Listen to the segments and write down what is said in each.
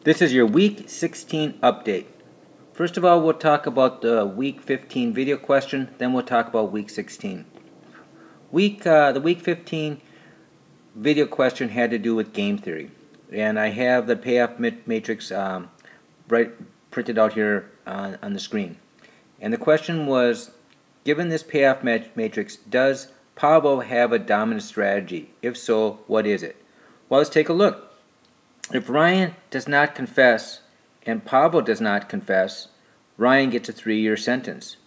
This is your Week 16 update. First of all, we'll talk about the Week 15 video question, then we'll talk about Week 16. The Week 15 video question had to do with game theory. And I have the payoff matrix printed out here on the screen. And the question was, given this payoff matrix, does Pavlo have a dominant strategy? If so, what is it? Well, let's take a look. If Ryan does not confess and Pavlo does not confess, Ryan gets a 3-year sentence.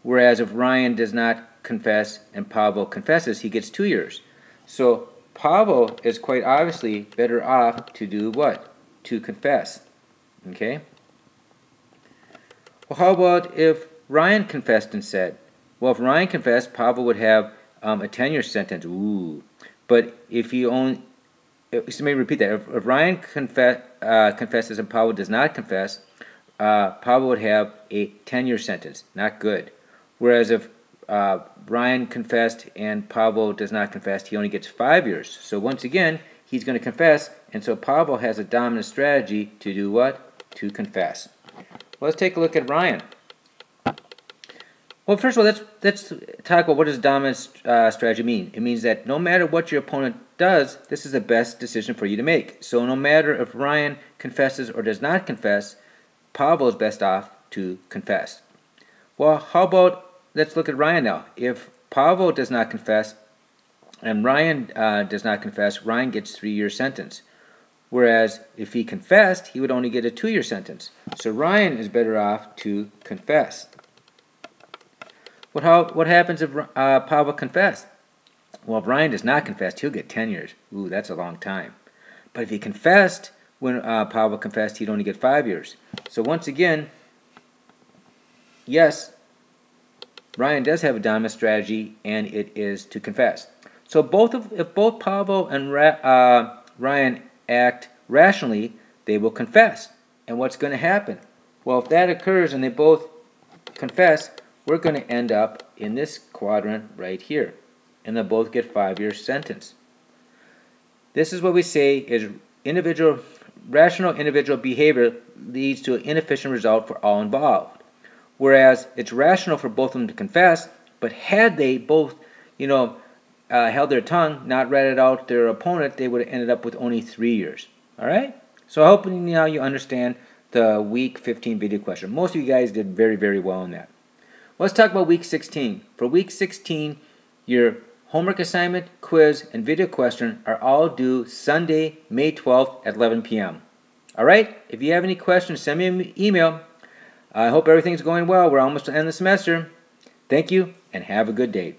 Whereas if Ryan does not confess and Pavlo confesses, he gets 2 years. So Pavlo is quite obviously better off to do what? To confess. Okay? Well, how about if Ryan confessed instead? Well, if Ryan confessed, Pavlo would have a 10-year sentence. Ooh. But if he only... Let me repeat that. If Ryan confesses and Pavlo does not confess, Pavlo would have a 10-year sentence. Not good. Whereas if Ryan confessed and Pavlo does not confess, he only gets 5 years. So once again, he's going to confess, and so Pavlo has a dominant strategy to do what? To confess. Let's take a look at Ryan. Well, first of all, let's talk about what does dominant strategy mean. It means that no matter what your opponent does, this is the best decision for you to make. So no matter if Ryan confesses or does not confess, Pavlo is best off to confess. Well, how about, let's look at Ryan now. If Pavlo does not confess and Ryan does not confess, Ryan gets a 3-year sentence. Whereas if he confessed, he would only get a 2-year sentence. So Ryan is better off to confess. What happens if Pavlo confessed? Well, if Ryan does not confess, he'll get 10 years. Ooh, that's a long time. But if he confessed, when Pavlo confessed, he'd only get 5 years. So once again, yes, Ryan does have a dominant strategy, and it is to confess. So if both Pavlo and Ryan act rationally, they will confess. And what's going to happen? Well, if that occurs and they both confess, we're going to end up in this quadrant right here. And they'll both get 5-year sentence. This is what we say is rational individual behavior leads to an inefficient result for all involved. Whereas it's rational for both of them to confess, but had they both, held their tongue, not ratted out their opponent, they would have ended up with only 3 years. All right? So I hope now you understand the Week 15 video question. Most of you guys did very, very well in that. Let's talk about Week 16. For Week 16, your homework assignment, quiz, and video question are all due Sunday, May 12th at 11 p.m. All right? If you have any questions, send me an email. I hope everything's going well. We're almost to end the semester. Thank you, and have a good day.